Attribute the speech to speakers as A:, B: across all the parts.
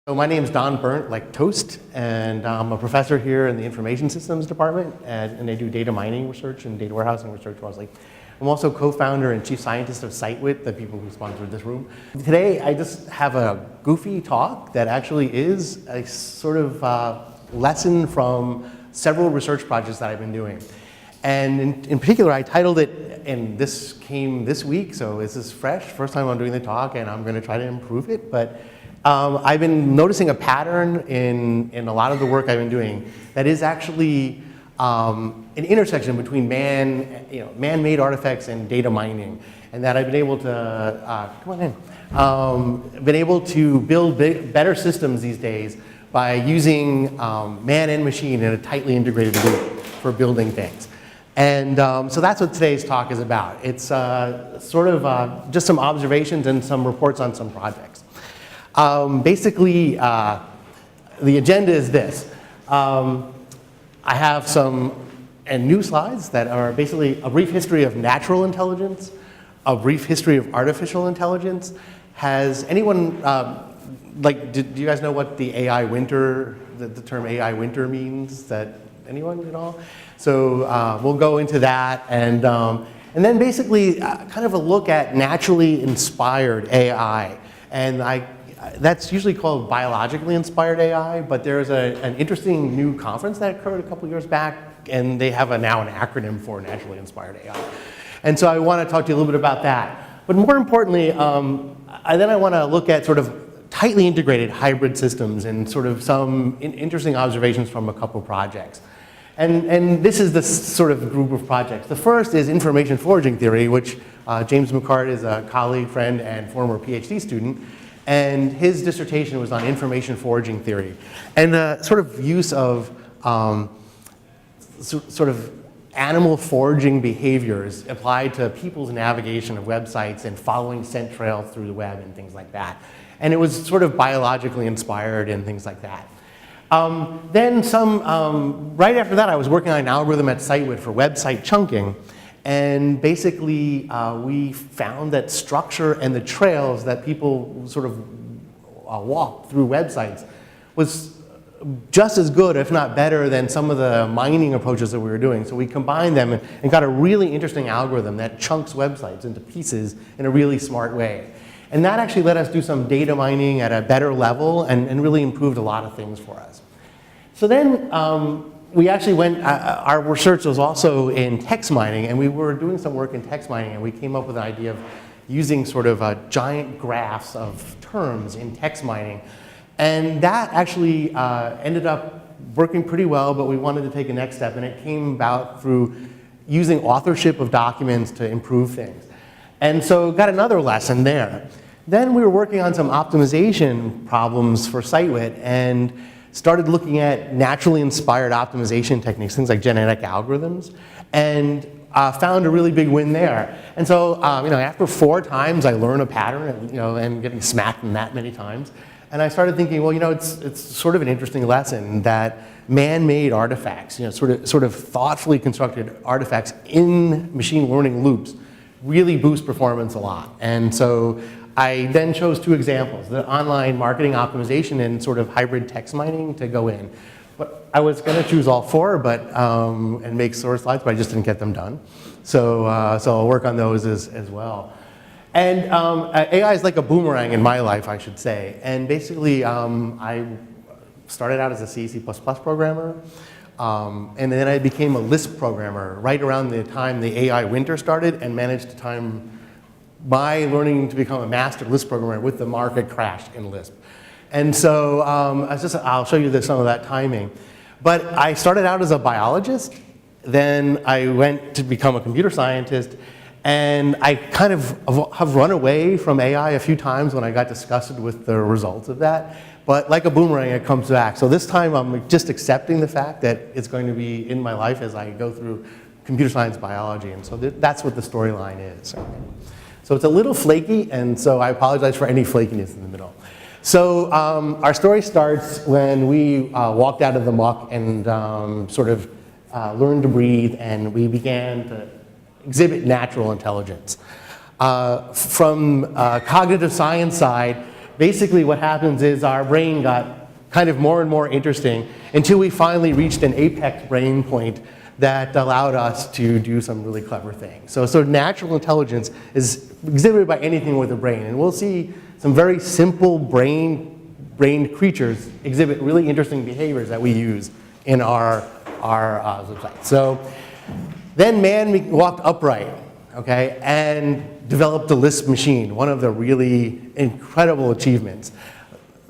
A: So my name is Berndt, like toast, and I'm a professor here in the Information Systems Department, and I do data mining research and data warehousing research mostly. I'm also co-founder and chief scientist of SiteWit, the people who sponsored this room. Today, I just have a goofy talk that actually is a sort of lesson from several research projects that I've been doing. And in particular, I titled it, and this came this week, so this is fresh, first time I'm doing the talk, and I'm gonna try to improve it, but I've been noticing a pattern in a lot of the work I've been doing that is actually an intersection between man-made artifacts and data mining, and that I've been able to been able to build better systems these days by using man and machine in a tightly integrated loop for building things. And so that's what today's talk is about. It's sort of just some observations and some reports on some projects. Basically, the agenda is this. I have some new slides that are basically a brief history of natural intelligence, a brief history of artificial intelligence. Has anyone, do you guys know what the AI winter, the term AI winter means? Anyone at all? So we'll go into that, and then basically kind of a look at naturally inspired AI. And that's usually called biologically inspired AI, but there's an interesting new conference that occurred a couple years back, and they have now an acronym for naturally inspired AI. And so I want to talk to you a little bit about that. But more importantly, I want to look at sort of tightly integrated hybrid systems and sort of some interesting observations from a couple projects. And this is the sort of group of projects. The first is information foraging theory, which James McCart is a colleague, friend, and former PhD student. And his dissertation was on information foraging theory and the sort of use of sort of animal foraging behaviors applied to people's navigation of websites and following scent trails through the web and things like that. And it was sort of biologically inspired and things like that. Then right after that, I was working on an algorithm at SiteWit for website chunking. And basically, we found that structure and the trails that people sort of walk through websites was just as good, if not better, than some of the mining approaches that we were doing. So we combined them and got a really interesting algorithm that chunks websites into pieces in a really smart way. And that actually let us do some data mining at a better level and really improved a lot of things for us. So then, we actually went, our research was also in text mining, and we were doing some work in text mining, and we came up with an idea of using sort of giant graphs of terms in text mining. And that actually ended up working pretty well, but we wanted to take a next step, and it came about through using authorship of documents to improve things. And so got another lesson there. Then we were working on some optimization problems for SiteWit, and started looking at naturally inspired optimization techniques, things like genetic algorithms, and found a really big win there. And so, after 4 times, I learned a pattern, and getting smacked in that many times. And I started thinking, well, it's sort of an interesting lesson that man-made artifacts, sort of thoughtfully constructed artifacts in machine learning loops really boost performance a lot. And so I then chose 2 examples, the online marketing optimization and sort of hybrid text mining to go in. But I was going to choose all 4 and make source slides, but I just didn't get them done. So I'll work on those as well. And AI is like a boomerang in my life, I should say. And basically, I started out as a C++ programmer. And then I became a Lisp programmer right around the time the AI winter started and managed to time by learning to become a master Lisp programmer with the market crash in Lisp. And so I'll show you some of that timing. But I started out as a biologist, then I went to become a computer scientist, and I kind of have run away from AI a few times when I got disgusted with the results of that. But like a boomerang, it comes back. So this time I'm just accepting the fact that it's going to be in my life as I go through computer science biology. And so that's what the storyline is. So it's a little flaky, and so I apologize for any flakiness in the middle. So our story starts when we walked out of the muck and sort of learned to breathe, and we began to exhibit natural intelligence. From cognitive science side, basically what happens is our brain got kind of more and more interesting until we finally reached an apex brain point that allowed us to do some really clever things. So natural intelligence is exhibited by anything with a brain. And we'll see some very simple brain creatures exhibit really interesting behaviors that we use in our website. So then man walked upright, okay, and developed the Lisp machine, one of the really incredible achievements.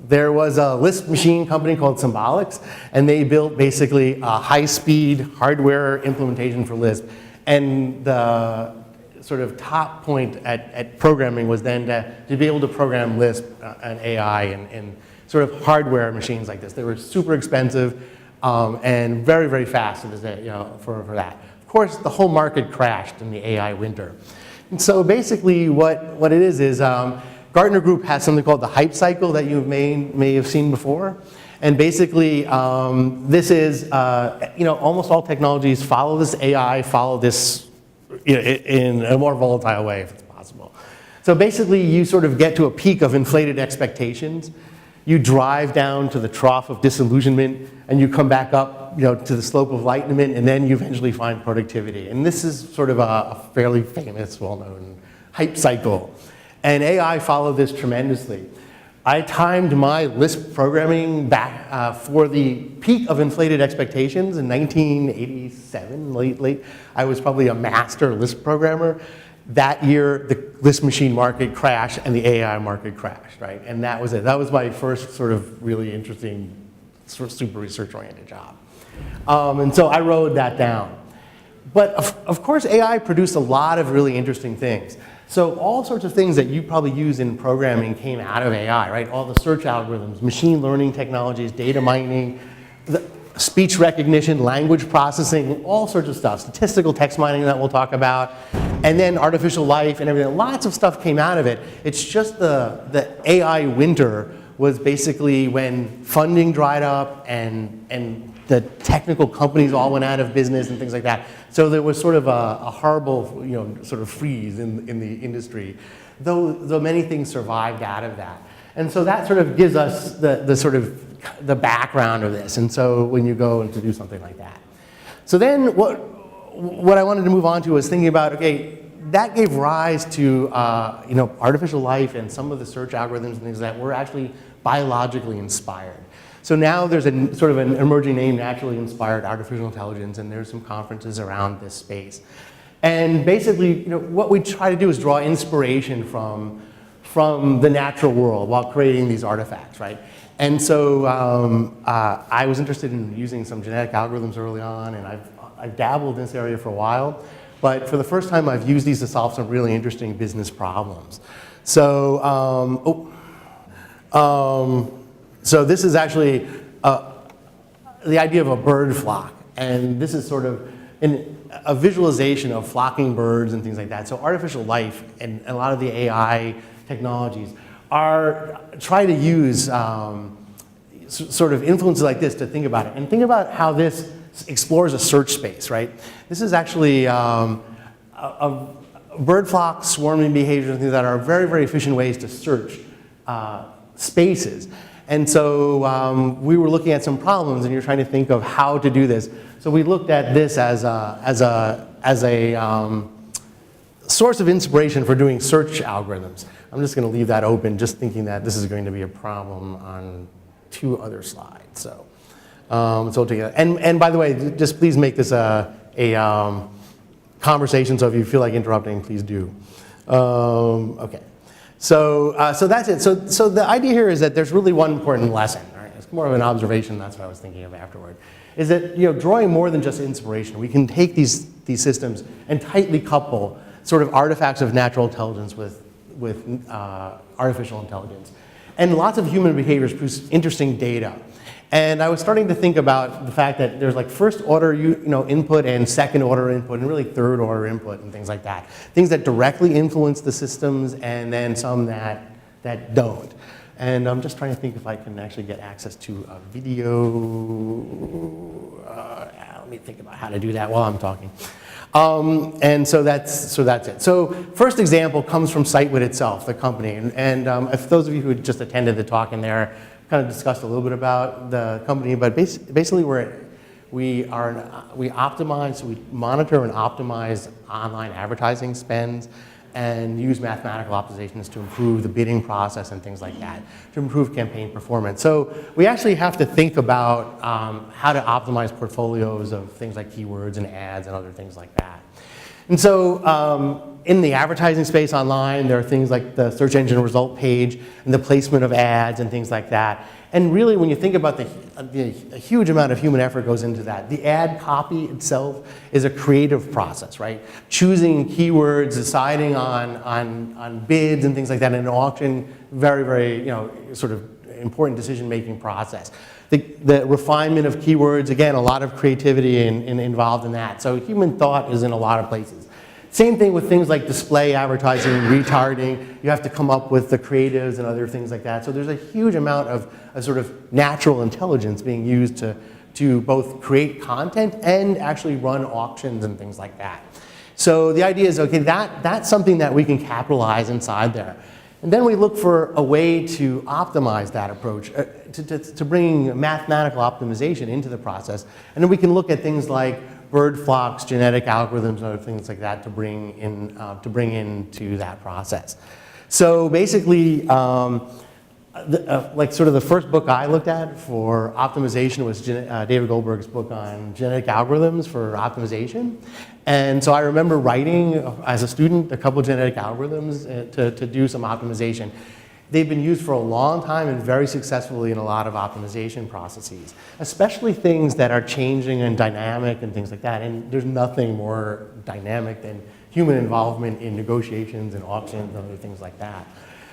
A: There was a Lisp machine company called Symbolics, and they built basically a high-speed hardware implementation for Lisp. And the sort of top point at programming was then to be able to program Lisp and AI and sort of hardware machines like this. They were super expensive and very, very fast for that. Of course, the whole market crashed in the AI winter. And so basically what it is Gartner Group has something called the hype cycle that you may have seen before. And basically, this is, almost all technologies follow this AI, follow this in a more volatile way if it's possible. So basically, you sort of get to a peak of inflated expectations. You drive down to the trough of disillusionment, and you come back up to the slope of enlightenment, and then you eventually find productivity. And this is sort of a fairly famous, well-known hype cycle. And AI followed this tremendously. I timed my Lisp programming back for the peak of inflated expectations in 1987, late. I was probably a master Lisp programmer. That year, the Lisp machine market crashed and the AI market crashed, right? And that was it. That was my first sort of really interesting, sort of super research-oriented job. And so I wrote that down. But of course, AI produced a lot of really interesting things. So all sorts of things that you probably use in programming came out of AI, right? All the search algorithms, machine learning technologies, data mining, speech recognition, language processing, all sorts of stuff. Statistical text mining that we'll talk about, and then artificial life and everything. Lots of stuff came out of it. It's just the AI winter was basically when funding dried up and the technical companies all went out of business and things like that. So there was sort of a horrible, sort of freeze in the industry, though many things survived out of that. And so that sort of gives us the sort of the background of this. And so when you go and to do something like that. So then what I wanted to move on to was thinking about, okay, that gave rise to artificial life and some of the search algorithms and things that were actually biologically inspired. So now there's a sort of an emerging name, naturally inspired artificial intelligence, and there's some conferences around this space. And basically, what we try to do is draw inspiration from the natural world while creating these artifacts, right? And so I was interested in using some genetic algorithms early on, and I've dabbled in this area for a while. But for the first time, I've used these to solve some really interesting business problems. So, so this is actually the idea of a bird flock. And this is sort of a visualization of flocking birds and things like that. So artificial life and a lot of the AI technologies try to use sort of influences like this to think about it. And think about how this explores a search space, right? This is actually a bird flock swarming behaviors and things that are very, very efficient ways to search spaces. And so we were looking at some problems, and you're trying to think of how to do this. So we looked at this as a source of inspiration for doing search algorithms. I'm just going to leave that open, just thinking that this is going to be a problem on 2 other slides. So, so we'll take it. And by the way, just please make this a conversation. So if you feel like interrupting, please do. Okay. So that's it. So the idea here is that there's really one important lesson. Right? It's more of an observation. That's what I was thinking of afterward. Is that drawing more than just inspiration. We can take these systems and tightly couple sort of artifacts of natural intelligence with artificial intelligence, and lots of human behaviors produce interesting data. And I was starting to think about the fact that there's like first order input and second order input and really third order input and things like that. Things that directly influence the systems and then some that don't. And I'm just trying to think if I can actually get access to a video. Let me think about how to do that while I'm talking. And so that's it. So first example comes from SiteWit itself, the company. And if those of you who just attended the talk in there, kind of discussed a little bit about the company, but basically we optimize, we monitor and optimize online advertising spends and use mathematical optimizations to improve the bidding process and things like that, to improve campaign performance. So we actually have to think about how to optimize portfolios of things like keywords and ads and other things like that. And so in the advertising space online, there are things like the search engine result page and the placement of ads and things like that. And really, when you think about a huge amount of human effort goes into that. The ad copy itself is a creative process, right? Choosing keywords, deciding on bids and things like that in an auction, very, very, sort of important decision-making process. The refinement of keywords, again, a lot of creativity involved in that. So human thought is in a lot of places. Same thing with things like display advertising, retargeting. You have to come up with the creatives and other things like that. So there's a huge amount of a sort of natural intelligence being used to both create content and actually run auctions and things like that. So the idea is, okay, that's something that we can capitalize inside there. And then we look for a way to optimize that approach, to bring mathematical optimization into the process. And then we can look at things like bird flocks, genetic algorithms, and other things like that to bring into that process. So basically, like sort of the first book I looked at for optimization was David Goldberg's book on genetic algorithms for optimization. And so I remember writing, as a student, a couple of genetic algorithms to do some optimization. They've been used for a long time and very successfully in a lot of optimization processes, especially things that are changing and dynamic and things like that. And there's nothing more dynamic than human involvement in negotiations and auctions and other things like that.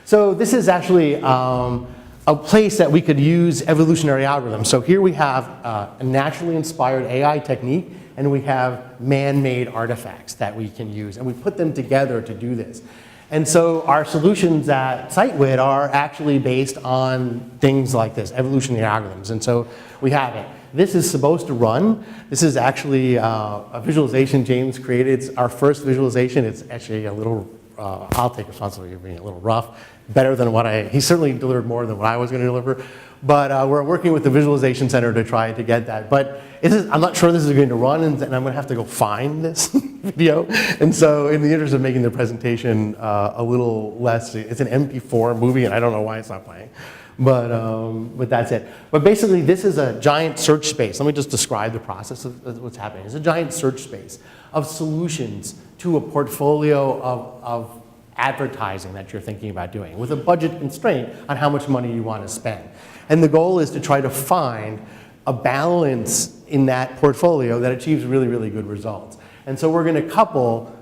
A: So this is actually a place that we could use evolutionary algorithms. So here we have a naturally inspired AI technique, and we have man-made artifacts that we can use, and we put them together to do this. And so our solutions at SiteWit are actually based on things like this, evolutionary algorithms. And so we have it. This is supposed to run. This is actually a visualization James created. It's our first visualization. It's actually a little, I'll take responsibility for being a little rough, better than he certainly delivered more than what I was going to deliver. But we're working with the Visualization Center to try to get that. But I'm not sure this is going to run, and I'm going to have to go find this video. And so in the interest of making the presentation a little less, it's an MP4 movie, and I don't know why it's not playing. But that's it. But basically, this is a giant search space. Let me just describe the process of what's happening. It's a giant search space of solutions to a portfolio of advertising that you're thinking about doing with a budget constraint on how much money you want to spend. And the goal is to try to find a balance in that portfolio that achieves really, really good results. And so we're going to couple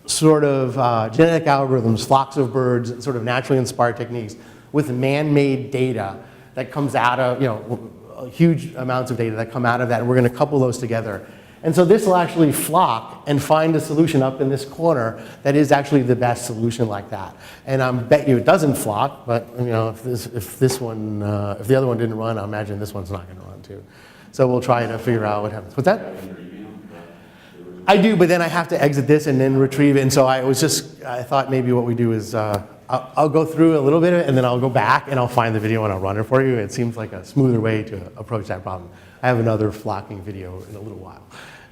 A: sort of genetic algorithms, flocks of birds, sort of naturally inspired techniques with man-made data that comes out of, huge amounts of data that come out of that, and we're going to couple those together. And so this will actually flock and find a solution up in this corner that is actually the best solution like that. And I bet you it doesn't flock, but if the other one didn't run, I imagine this one's not going to run too. So we'll try to figure out what happens. What's that? I do, but then I have to exit this and then retrieve it. And so I thought maybe what we do is I'll go through a little bit of it, and then I'll go back and I'll find the video and I'll run it for you. It seems like a smoother way to approach that problem. I have another flocking video in a little while.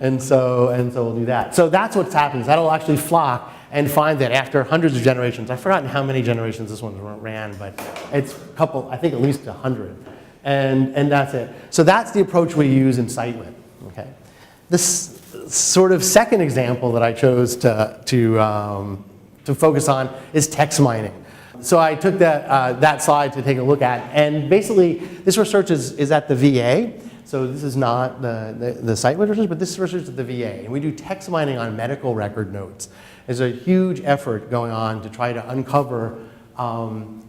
A: And so we'll do that. So that's what's happening. That'll actually flock and find that after hundreds of generations, I've forgotten how many generations this one ran, but it's a couple, I think at least 100. And that's it. So that's the approach we use in SiteWit. Okay. This sort of second example that I chose to focus on is text mining. So I took that slide to take a look at, and basically this research is at the VA. So this is not the SiteWit research, but this research is at the VA. And we do text mining on medical record notes. There's a huge effort going on to try to uncover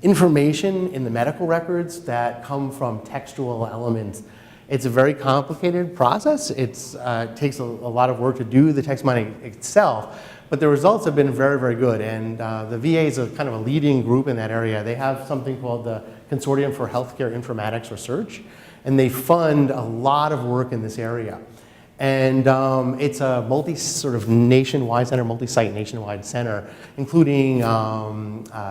A: information in the medical records that come from textual elements. It's a very complicated process. It takes a lot of work to do the text mining itself, but the results have been very, very good. And the VA is a kind of a leading group in that area. They have something called the Consortium for Healthcare Informatics Research, and they fund a lot of work in this area. And it's a sort of nationwide center, multi-site nationwide center, including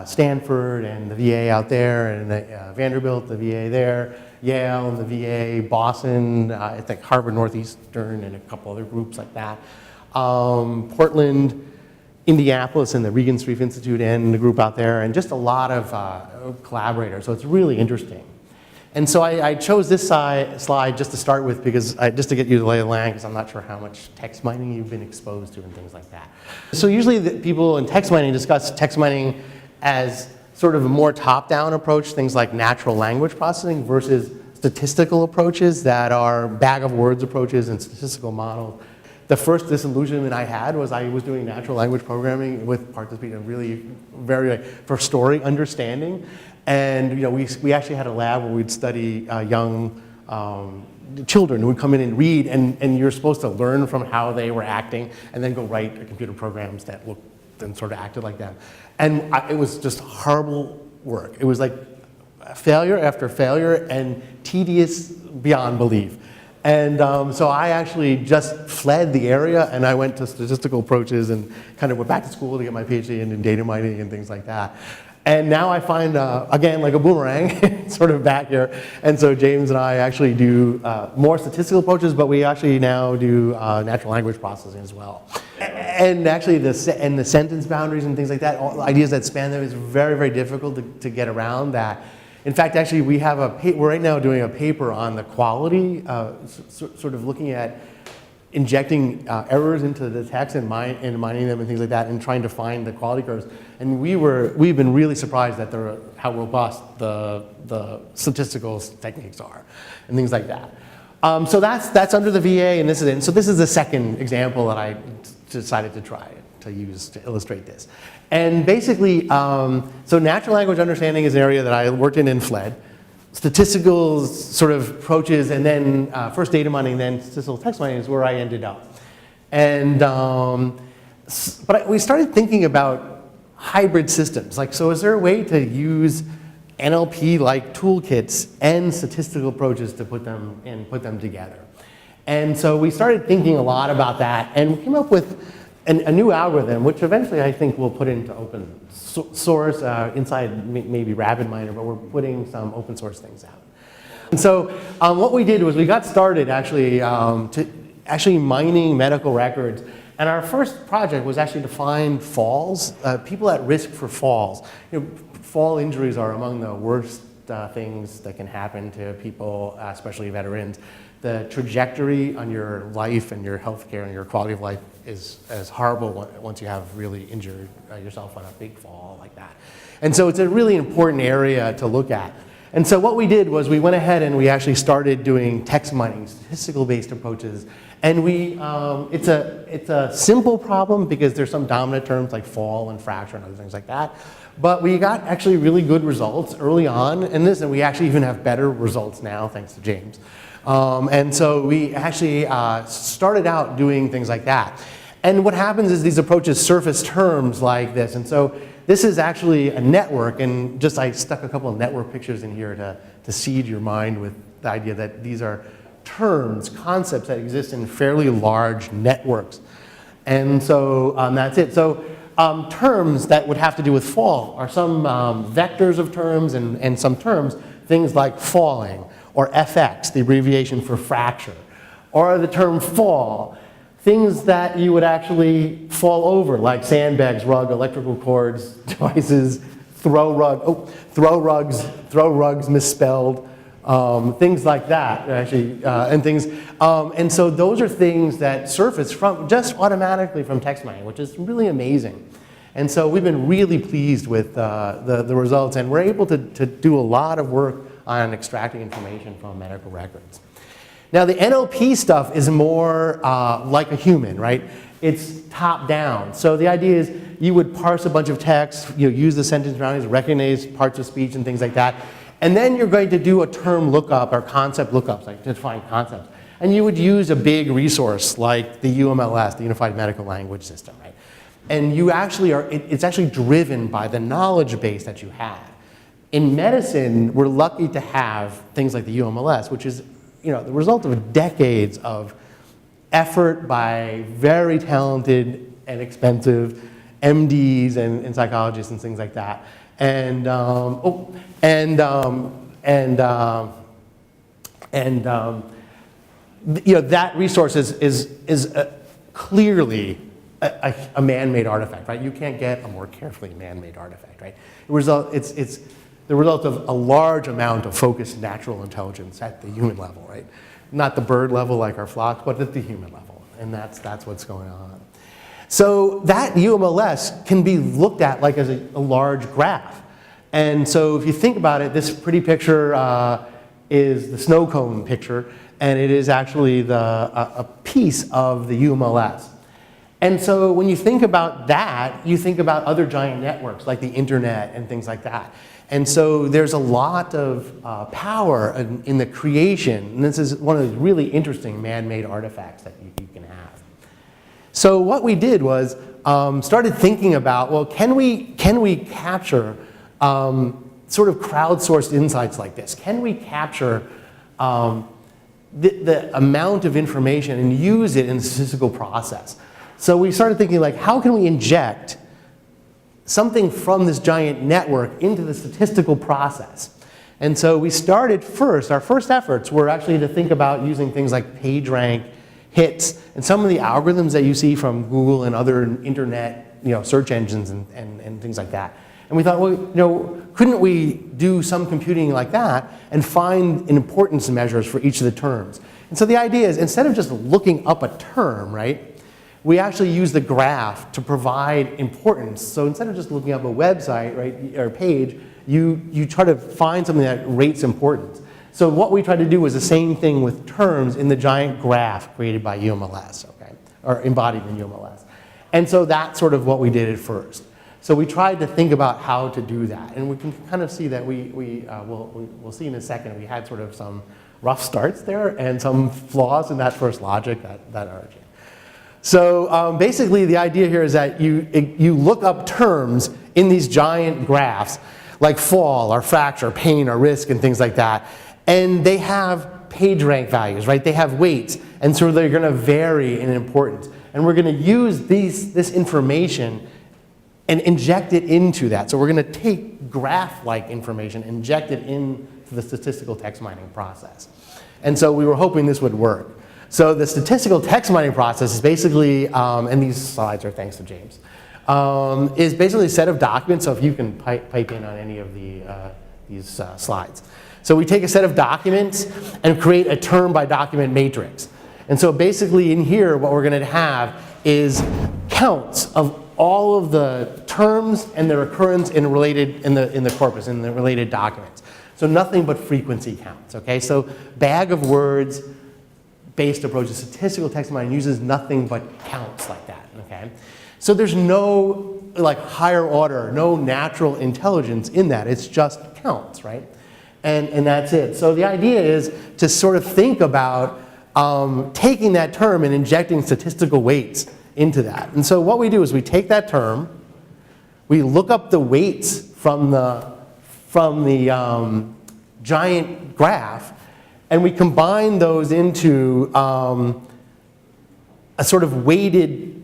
A: Stanford and the VA out there, and Vanderbilt, the VA there, Yale and the VA, Boston, I think Harvard Northeastern, and a couple other groups like that. Portland, Indianapolis, and the Regan Street Institute, and the group out there, and just a lot of collaborators. So it's really interesting. And so I chose this slide just to start with, because just to get you the lay of the land, because I'm not sure how much text mining you've been exposed to and things like that. So usually people in text mining discuss text mining as sort of a more top-down approach, things like natural language processing versus statistical approaches that are bag of words approaches and statistical models. The first disillusionment I had was I was doing natural language programming with part-to-speech, and really very for story understanding. And we actually had a lab where we'd study young children who would come in and read, and you're supposed to learn from how they were acting and then go write computer programs that looked and sort of acted like them. And it was just horrible work. It was like failure after failure and tedious beyond belief. And so I actually just fled the area, and I went to statistical approaches and kind of went back to school to get my PhD in data mining and things like that. And now I find, again, like a boomerang, sort of back here. And so James and I actually do more statistical approaches, but we actually now do natural language processing as well. And actually, the sentence boundaries and things like that, all ideas that span them, is very, very difficult to get around that. In fact, actually, we're right now doing a paper on the quality, sort of looking at injecting errors into the text and mining them and things like that, and trying to find the quality curves. And we've been really surprised at how robust the statistical techniques are and things like that. So that's under the VA, and this is it. And so this is the second example that I decided to try to use to illustrate this. And basically, so natural language understanding is an area that I worked in and fled. Statistical sort of approaches, and then first data mining, then statistical text mining is where I ended up. And but we started thinking about hybrid systems. Like, so is there a way to use NLP-like toolkits and statistical approaches to put them together? And so we started thinking a lot about that, and we came up with a new algorithm, which eventually I think we'll put into open source inside maybe RabbitMiner, but we're putting some open source things out. And so what we did was we got started actually mining medical records. And our first project was actually to find falls, people at risk for falls. Fall injuries are among the worst things that can happen to people, especially veterans. The trajectory on your life and your health care and your quality of life is horrible once you have really injured yourself on a big fall like that. And so it's a really important area to look at. And so what we did was we went ahead and we actually started doing text mining, statistical-based approaches. And it's a simple problem because there's some dominant terms like fall and fracture and other things like that. But we got actually really good results early on in this, and we actually even have better results now, thanks to James. And so we actually started out doing things like that. And what happens is these approaches surface terms like this. And so this is actually a network, and just I stuck a couple of network pictures in here to seed your mind with the idea that these are terms, concepts that exist in fairly large networks. And so that's it. So terms that would have to do with fall are some vectors of terms and some terms, things like falling, or FX, the abbreviation for fracture, or the term fall, things that you would actually fall over, like sandbags, rug, electrical cords, devices, throw rugs misspelled, things like that, actually, and things. And so those are things that surface just automatically from text mining, which is really amazing. And so we've been really pleased with the results, and we're able to do a lot of work on extracting information from medical records. Now the NLP stuff is more like a human, right? It's top down. So the idea is you would parse a bunch of text, use the sentence boundaries, recognize parts of speech and things like that. And then you're going to do a term lookup or concept lookups, like to define concepts. And you would use a big resource like the UMLS, the Unified Medical Language System, right? And you actually it's actually driven by the knowledge base that you have. In medicine, we're lucky to have things like the UMLS, which is the result of decades of effort by very talented and expensive MDs and psychologists and things like that. And that resource is clearly a man-made artifact, right? You can't get a more carefully man-made artifact, right? It's the result of a large amount of focused natural intelligence at the human level, right? Not the bird level like our flocks, but at the human level, and that's what's going on. So that UMLS can be looked at like as a large graph. And so if you think about it, this pretty picture is the snow cone picture, and it is actually a piece of the UMLS. And so when you think about that, you think about other giant networks like the internet and things like that. And so there's a lot of power in the creation, and this is one of the really interesting man-made artifacts that you can have. So what we did was started thinking about, well, can we capture sort of crowdsourced insights like this? Can we capture the amount of information and use it in the statistical process? So we started thinking, like, how can we inject something from this giant network into the statistical process? And so we started first, our first efforts were actually to think about using things like PageRank, hits, and some of the algorithms that you see from Google and other internet search engines and things like that. And we thought, well, couldn't we do some computing like that and find an importance measures for each of the terms? And so the idea is, instead of just looking up a term, right, we actually use the graph to provide importance. So instead of just looking up a website, right, or a page, you try to find something that rates importance. So what we tried to do was the same thing with terms in the giant graph created by UMLS, okay, or embodied in UMLS. And so that's sort of what we did at first. So we tried to think about how to do that, and we can kind of see that we'll see in a second, we had sort of some rough starts there and some flaws in that first logic that are. So basically the idea here is that you look up terms in these giant graphs like fall or fracture, pain or risk and things like that, and they have PageRank values, right? They have weights, and so they're going to vary in importance. And we're going to use this information and inject it into that. So we're going to take graph-like information, inject it into the statistical text mining process. And so we were hoping this would work. So the statistical text mining process is basically, and these slides are thanks to James, is basically a set of documents. So if you can pipe in on any of these slides. So we take a set of documents and create a term by document matrix. And so basically in here, what we're going to have is counts of all of the terms and their occurrence in the corpus, in the related documents. So nothing but frequency counts, okay? So bag of words based approach to statistical text mining uses nothing but counts like that, okay? So there's no like higher order, no natural intelligence in that. It's just counts, right? And that's it. So the idea is to sort of think about taking that term and injecting statistical weights into that. And so what we do is we take that term, we look up the weights from the giant graph, and we combine those into a sort of weighted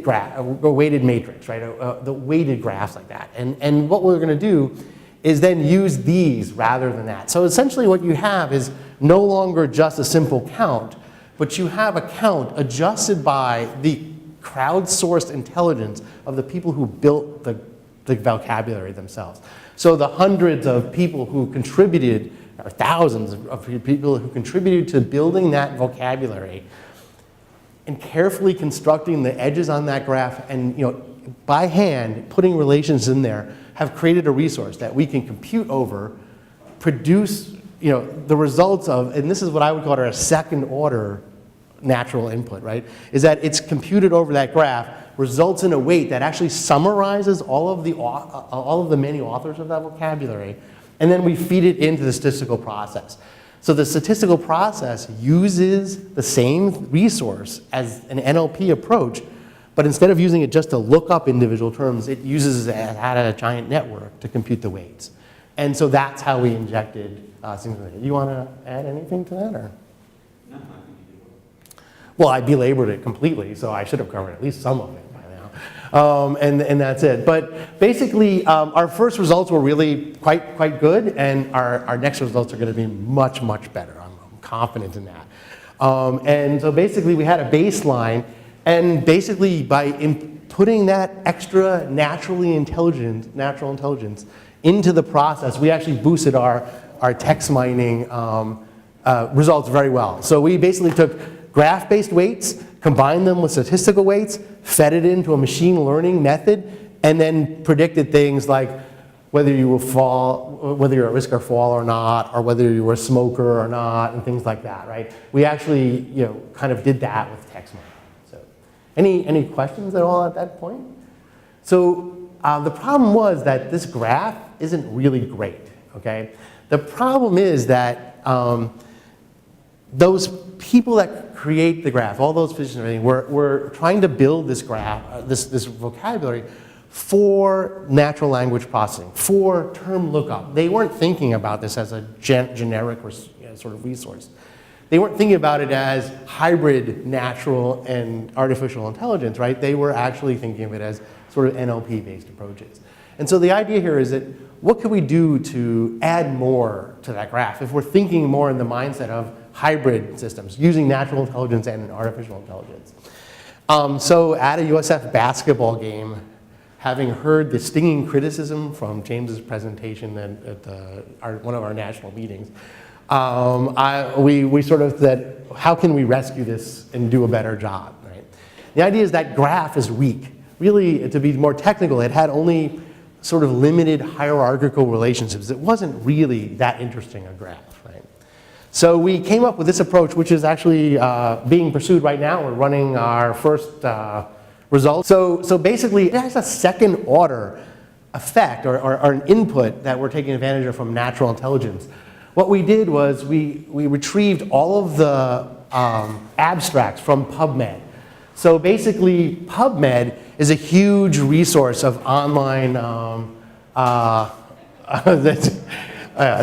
A: graph, or weighted matrix, right? The weighted graphs like that. And what we're going to do is then use these rather than that. So essentially what you have is no longer just a simple count, but you have a count adjusted by the crowdsourced intelligence of the people who built the vocabulary themselves. So the hundreds of people who contributed, or thousands of people who contributed to building that vocabulary and carefully constructing the edges on that graph and by hand putting relations in there have created a resource that we can compute over, produce the results of, and this is what I would call a second order natural input, right? Is that it's computed over that graph, results in a weight that actually summarizes all of the many authors of that vocabulary, and then we feed it into the statistical process. So the statistical process uses the same resource as an NLP approach, but instead of using it just to look up individual terms, it uses it at a giant network to compute the weights. And so that's how we injected things like that. You want to add anything to that? Or?
B: No, I think you did
A: Well, I belabored it completely, so I should have covered at least some of it by now. And that's it. But basically, our first results were really quite good, and our next results are going to be much, much better. I'm confident in that. And so basically, we had a baseline, and basically by putting that extra natural intelligence into the process, we actually boosted our text mining results very well. So we basically took graph-based weights, combined them with statistical weights, fed it into a machine learning method, and then predicted things like whether you will fall, whether you're at risk of fall or not, or whether you were a smoker or not, and things like that, right? We actually, kind of did that with text mining. So, any questions at all at that point? So the problem was that this graph isn't really great, okay? The problem is that those people that create the graph, all those physicians and everything, were trying to build this graph, this vocabulary for natural language processing, for term lookup. They weren't thinking about this as a generic sort of resource. They weren't thinking about it as hybrid natural and artificial intelligence, right? They were actually thinking of it as sort of NLP-based approaches. And so the idea here is that what can we do to add more to that graph if we're thinking more in the mindset of hybrid systems, using natural intelligence and artificial intelligence? So at a USF basketball game, having heard the stinging criticism from James's presentation at one of our national meetings, we sort of said, how can we rescue this and do a better job, right? The idea is that graph is weak. Really, to be more technical, it had only sort of limited hierarchical relationships. It wasn't really that interesting a graph, right? So we came up with this approach, which is actually being pursued right now. We're running our first results. So basically, it has a second order effect or an input that we're taking advantage of from natural intelligence. What we did was we retrieved all of the abstracts from PubMed. So basically, PubMed is a huge resource of online, I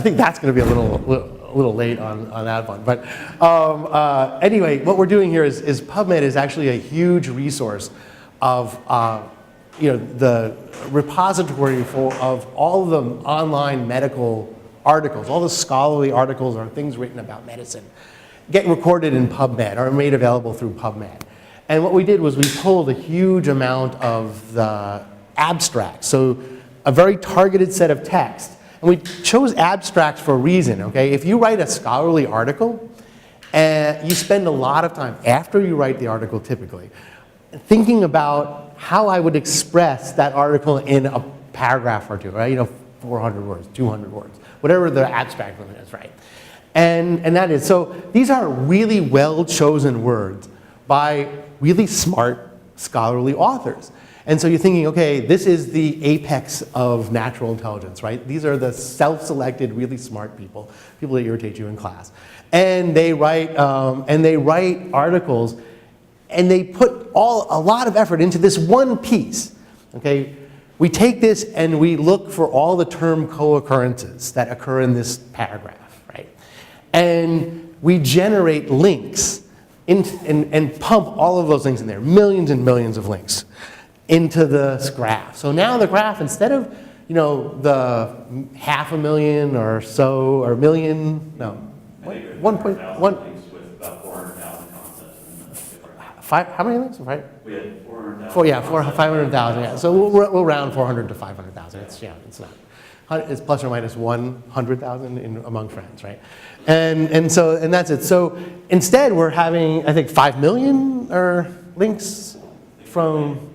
A: think that's going to be a little late on that one. But anyway, what we're doing here is PubMed is actually a huge resource of the repository of all the online medical articles, all the scholarly articles or things written about medicine get recorded in PubMed or made available through PubMed. And what we did was we pulled a huge amount of the abstracts, so a very targeted set of text. And we chose abstracts for a reason, okay? If you write a scholarly article, you spend a lot of time after you write the article typically, thinking about how I would express that article in a paragraph or two, right? 400 words, 200 words, whatever the abstract limit is, right? And that is, so these are really well-chosen words by really smart scholarly authors. And so you're thinking, okay, this is the apex of natural intelligence, right? These are the self-selected, really smart people that irritate you in class. And they write articles, and they put a lot of effort into this one piece, okay? We take this and we look for all the term co-occurrences that occur in this paragraph, right? And we generate links and pump all of those things in there, millions and millions of links into this graph. So now the graph, instead of the 500,000 or so or million, no, 1.1. How many links? Right?
B: We had 400,000.
A: 500,000. Yeah. So we'll round 400 to 500,000. It's not. It's plus or minus 100,000 among friends, right? And that's it. So instead, we're having, I think, 5 million links from.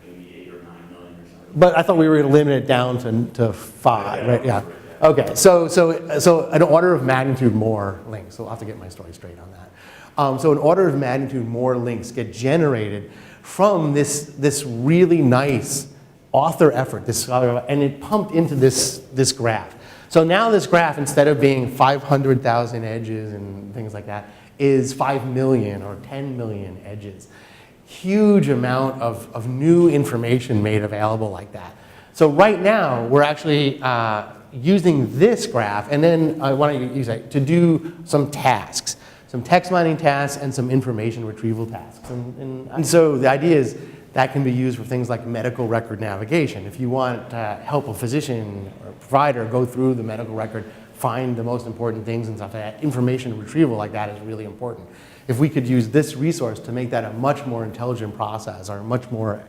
B: Maybe 8 or 9 million or something.
A: But I thought we were going to limit it down to 5, right? Yeah. Okay. So an order of magnitude more links. So I'll have to get my story straight on that. So an order of magnitude more links get generated from this really nice author effort, and it pumped into this graph. So now this graph, instead of being 500,000 edges and things like that, is 5 million or 10 million edges. Huge amount of new information made available like that. So right now, we're actually using this graph, and then I want to use it to do some tasks. some text mining tasks, and some information retrieval tasks. And so the idea is that can be used for things like medical record navigation. If you want to help a physician or provider go through the medical record, find the most important things and stuff like that, information retrieval like that is really important. If we could use this resource to make that a much more intelligent process or a much more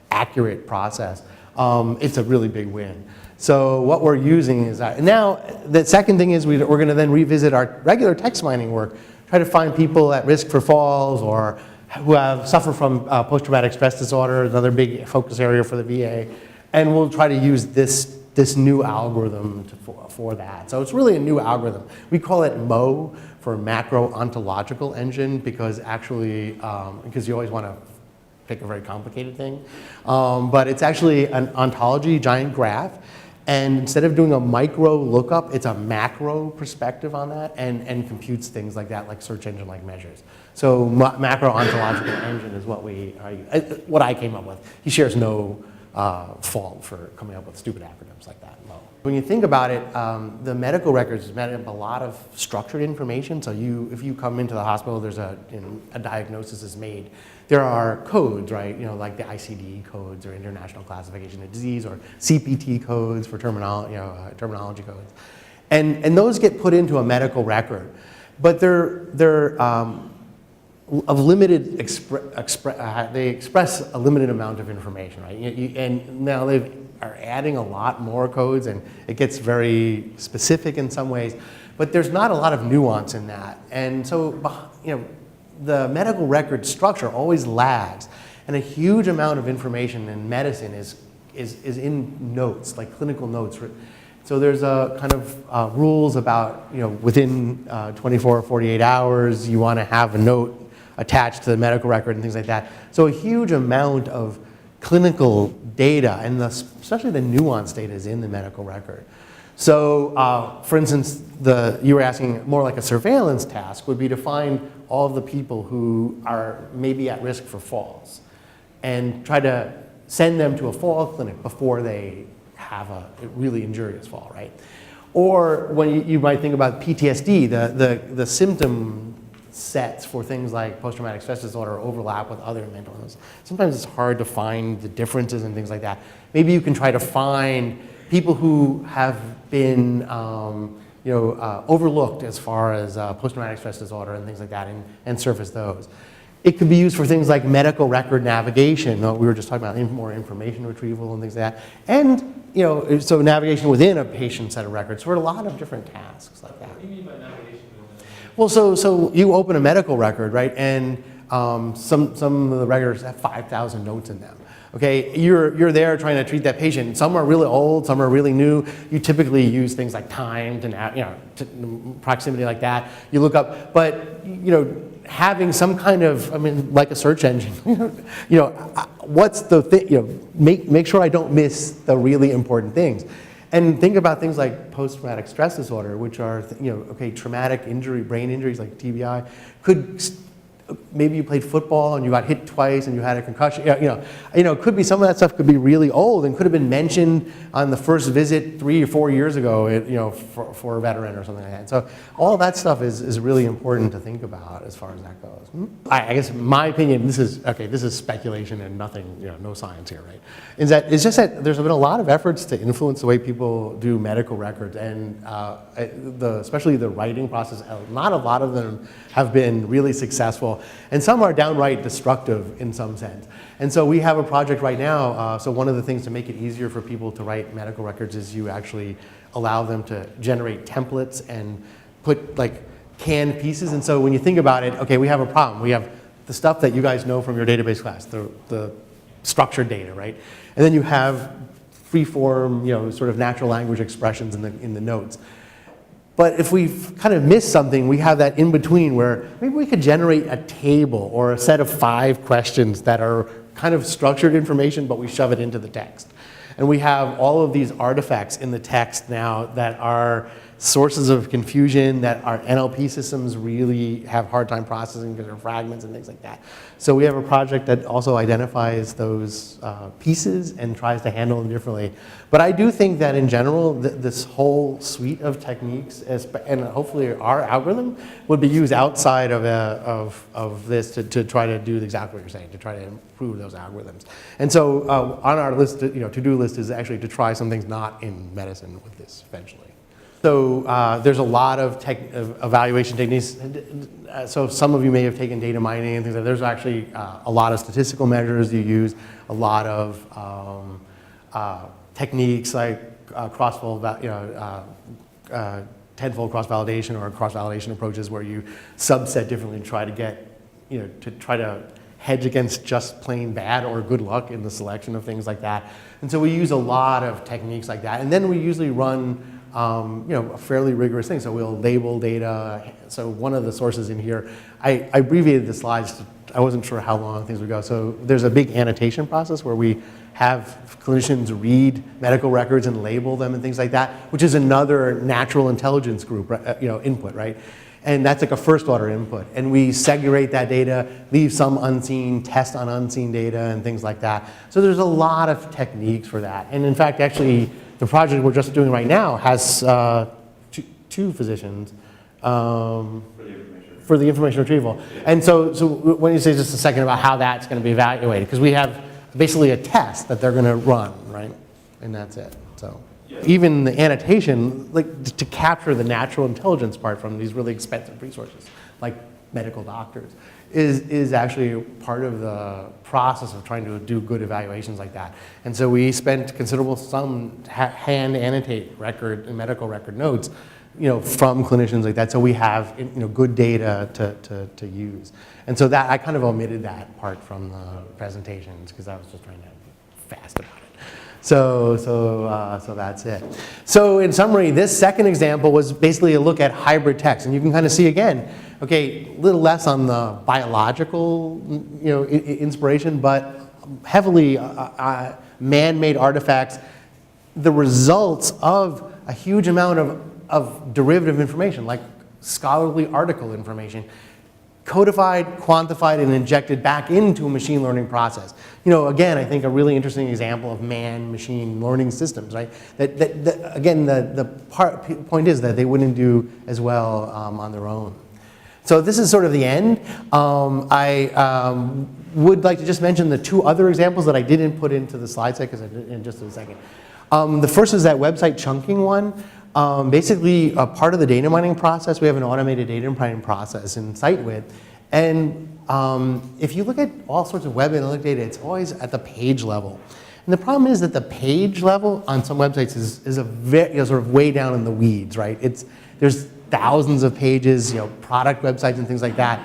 A: accurate process, it's a really big win. So what we're using is that. Now, the second thing is we're going to then revisit our regular text mining work, try to find people at risk for falls or who suffer from post-traumatic stress disorder, another big focus area for the VA, and we'll try to use this new algorithm for that. So it's really a new algorithm. We call it MO for macro ontological engine because actually, because you always want to pick a very complicated thing, but it's actually an ontology giant graph. And instead of doing a micro lookup, it's a macro perspective on that and computes things like that, like search engine-like measures. So macro ontological engine is what I came up with. He shares no fault for coming up with stupid acronyms like that. When you think about it, the medical records is made up a lot of structured information. So if you come into the hospital, there's a diagnosis is made. There are codes, right? Like the ICD codes or International Classification of Disease or CPT codes for terminology codes, and those get put into a medical record, but they're of limited they express a limited amount of information, right? And now they are adding a lot more codes, and it gets very specific in some ways, but there's not a lot of nuance in that, and so the medical record structure always lags, and a huge amount of information in medicine is in notes, like clinical notes. So there's a kind of rules about, within 24 or 48 hours, you want to have a note attached to the medical record and things like that. So a huge amount of clinical data, and especially the nuanced data, is in the medical record. So, for instance, you were asking more like a surveillance task would be to find all of the people who are maybe at risk for falls and try to send them to a fall clinic before they have a really injurious fall, right? Or when you might think about PTSD, the symptom sets for things like post-traumatic stress disorder overlap with other mental illness. Sometimes it's hard to find the differences and things like that. Maybe you can try to find people who have been overlooked as far as post-traumatic stress disorder and things like that, and surface those. It could be used for things like medical record navigation. We were just talking about more information retrieval and things like that. And so navigation within a patient set of records for a lot of different tasks like that.
B: What do you mean by navigation?
A: Well, so you open a medical record, right? And some of the records have 5,000 notes in them. Okay, you're there trying to treat that patient. Some are really old, some are really new. You typically use things like time and proximity like that. You look up, but having some kind of, like a search engine. What's the thing? Make sure I don't miss the really important things. And think about things like post-traumatic stress disorder, which are traumatic injury, brain injuries like TBI, maybe you played football and you got hit twice and you had a concussion. It could be some of that stuff could be really old and could have been mentioned on the first visit 3 or 4 years ago, for a veteran or something like that. So all that stuff is really important to think about as far as that goes. I guess my opinion, this is speculation and nothing, no science here, right? It's just that there's been a lot of efforts to influence the way people do medical records, and especially the writing process. Not a lot of them have been really successful, and some are downright destructive in some sense. And so we have a project right now, so one of the things to make it easier for people to write medical records is you actually allow them to generate templates and put like canned pieces. And so when you think about it, okay, we have a problem. We have the stuff that you guys know from your database class, the structured data, right? And then you have free-form, sort of natural language expressions in the notes. But if we've kind of missed something, we have that in between where maybe we could generate a table or a set of 5 questions that are kind of structured information, but we shove it into the text. And we have all of these artifacts in the text now that are sources of confusion that our NLP systems really have hard time processing because they're fragments and things like that. So we have a project that also identifies those pieces and tries to handle them differently. But I do think that in general, this whole suite of techniques, and hopefully our algorithm, would be used outside of this to try to do exactly what you're saying, to try to improve those algorithms. And so on our list, to-do list is actually to try some things not in medicine with this eventually. So there's a lot of evaluation techniques. So some of you may have taken data mining and things like that. There's actually a lot of statistical measures you use, a lot of techniques like tenfold cross-validation or cross-validation approaches where you subset differently and try to get, to try to hedge against just plain bad or good luck in the selection of things like that. And so we use a lot of techniques like that. And then we usually run a fairly rigorous thing. So we'll label data. So one of the sources in here, I abbreviated the slides. I wasn't sure how long things would go. So there's a big annotation process where we have clinicians read medical records and label them and things like that, which is another natural intelligence group, input, right? And that's like a first order input. And we segregate that data, leave some unseen, test on unseen data and things like that. So there's a lot of techniques for that. And in fact, actually, the project we're just doing right now has two physicians for the information retrieval. And so when you say just a second about how that's going to be evaluated, because we have basically a test that they're going to run, right? And that's it. So even the annotation, like to capture the natural intelligence part from these really expensive resources, like medical doctors, is actually part of the process of trying to do good evaluations like that. And so we spent considerable sum hand annotate record and medical record notes, from clinicians like that. So we have, good data to use. And so that I kind of omitted that part from the presentations because I was just trying to be fast about it. So that's it. So in summary, this second example was basically a look at hybrid text, and you can kind of see again, okay, a little less on the biological, inspiration, but heavily man-made artifacts, the results of a huge amount of derivative information, like scholarly article information, codified, quantified, and injected back into a machine learning process. Again, I think a really interesting example of man-machine learning systems, right? That again, the point is that they wouldn't do as well on their own. So this is sort of the end. I would like to just mention the two other examples that I didn't put into the slide set because I did in just a second. The first is that website chunking one. Basically, a part of the data mining process, we have an automated data mining process in SiteWidth. And if you look at all sorts of web analytic data, it's always at the page level. And the problem is that the page level on some websites is a very, sort of way down in the weeds, right? There's thousands of pages, product websites and things like that.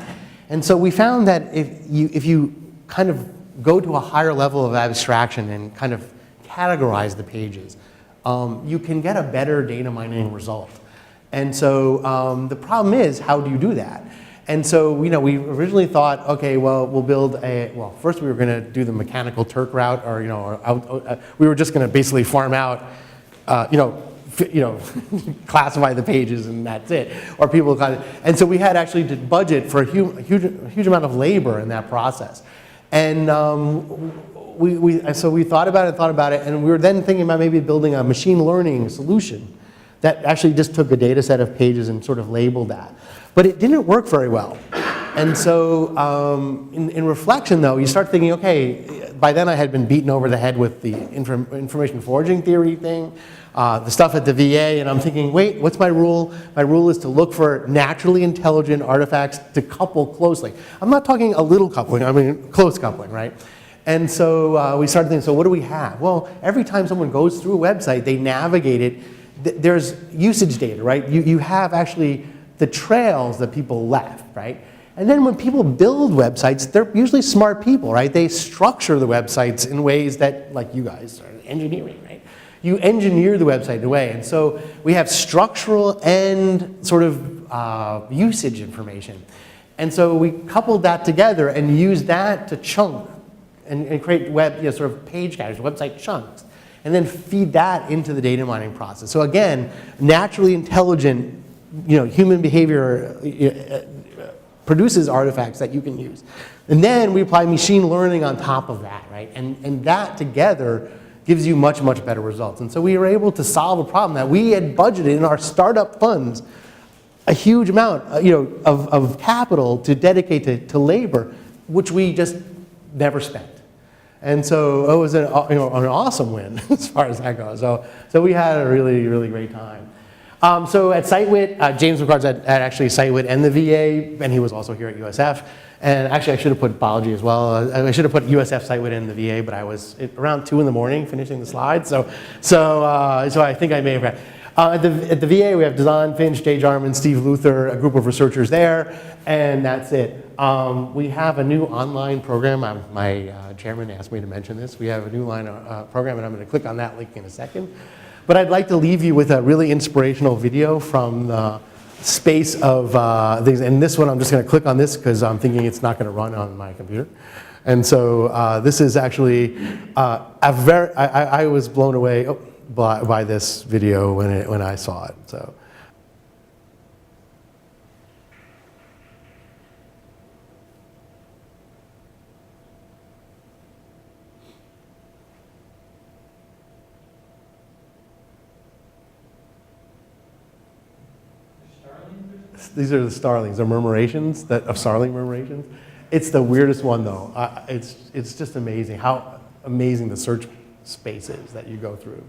A: And so we found that if you kind of go to a higher level of abstraction and kind of categorize the pages, you can get a better data mining result. And so the problem is, how do you do that? And so, we originally thought, okay, well, we'll build first we were going to do the mechanical Turk route, or, we were just going to basically farm out, classify the pages and that's it. Or people and so we had actually to budget for a huge amount of labor in that process. And so we thought about it, and we were then thinking about maybe building a machine learning solution that actually just took a data set of pages and sort of labeled that. But it didn't work very well. And so in reflection, though, you start thinking, okay, by then I had been beaten over the head with the information foraging theory thing, the stuff at the VA, and I'm thinking, wait, what's my rule? My rule is to look for naturally intelligent artifacts to couple closely. I'm not talking a little coupling, I mean close coupling, right? And so we started thinking, so what do we have? Well, every time someone goes through a website, they navigate it, there's usage data, right? You have actually the trails that people left, right? And then when people build websites, they're usually smart people, right? They structure the websites in ways that, like you guys are engineering, right? You engineer the website in a way. And so we have structural and sort of usage information. And so we coupled that together and used that to chunk and create sort of page categories, website chunks. and then feed that into the data mining process. So again, naturally intelligent, human behavior produces artifacts that you can use. And then we apply machine learning on top of that, right? And that together gives you much, much better results. And so we were able to solve a problem that we had budgeted in our startup funds a huge amount of capital to dedicate to labor, which we just never spent. And so it was an awesome win as far as that goes. So we had a really, really great time. So at SiteWit, James McCard's at actually SiteWit and the VA, and he was also here at USF. And actually, I should have put biology as well. I should have put USF, SiteWit, and the VA, but I was around 2 in the morning finishing the slides. So I think I may have. At the VA, we have Dazan Finch, Jay Jarman, Steve Luther, a group of researchers there, and that's it. We have a new online program. My chairman asked me to mention this. We have a new line program, and I'm going to click on that link in a second. But I'd like to leave you with a really inspirational video from the space of things. And this one, I'm just going to click on this because I'm thinking it's not going to run on my computer. And so this is actually I was blown away by this video when I saw it. So. These are the starlings, the murmurations, of starling murmurations. It's the weirdest one though. It's just amazing how amazing the search space is that you go through.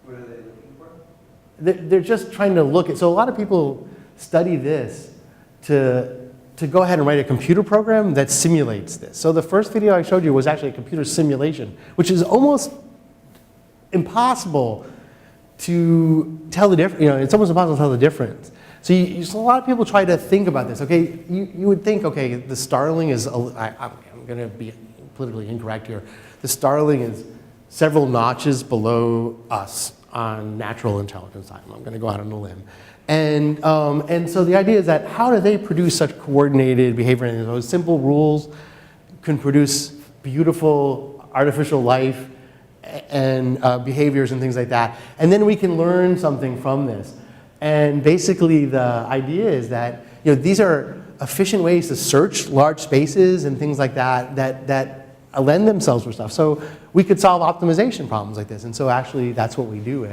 C: What are they looking for?
A: They're just trying to look at, so a lot of people study this to go ahead and write a computer program that simulates this. So the first video I showed you was actually a computer simulation, which is almost impossible to tell the difference. It's almost impossible to tell the difference. So, so a lot of people try to think about this. Okay, you would think, okay, the starling is, I'm going to be politically incorrect here. The starling is several notches below us on natural intelligence time. I'm going to go out on a limb. And so the idea is that how do they produce such coordinated behavior? And those simple rules can produce beautiful artificial life and behaviors and things like that. And then we can learn something from this. And basically the idea is that these are efficient ways to search large spaces and things like that lend themselves for stuff. So we could solve optimization problems like this. And so actually that's what we do.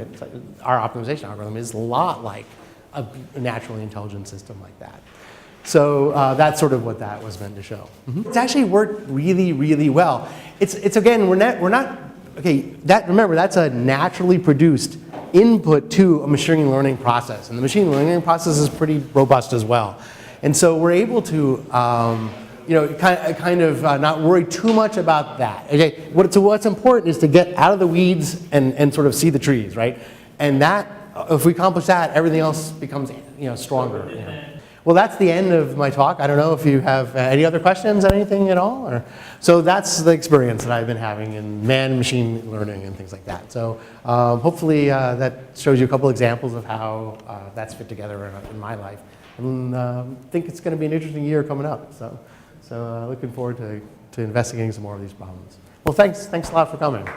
A: Our optimization algorithm is a lot like a naturally intelligent system like that. So that's sort of what that was meant to show. Mm-hmm. It's actually worked really, really well. It's again, we're not okay, remember, that's a naturally produced input to a machine learning process. And the machine learning process is pretty robust as well. And so we're able to kind of not worry too much about that. Okay, so what's important is to get out of the weeds and sort of see the trees, right? And that, if we accomplish that, everything else becomes stronger. Well, that's the end of my talk. I don't know if you have any other questions, anything at all? So that's the experience that I've been having in man-machine learning and things like that. So hopefully that shows you a couple examples of how that's fit together in my life. And I think it's going to be an interesting year coming up. So looking forward to investigating some more of these problems. Well, thanks a lot for coming.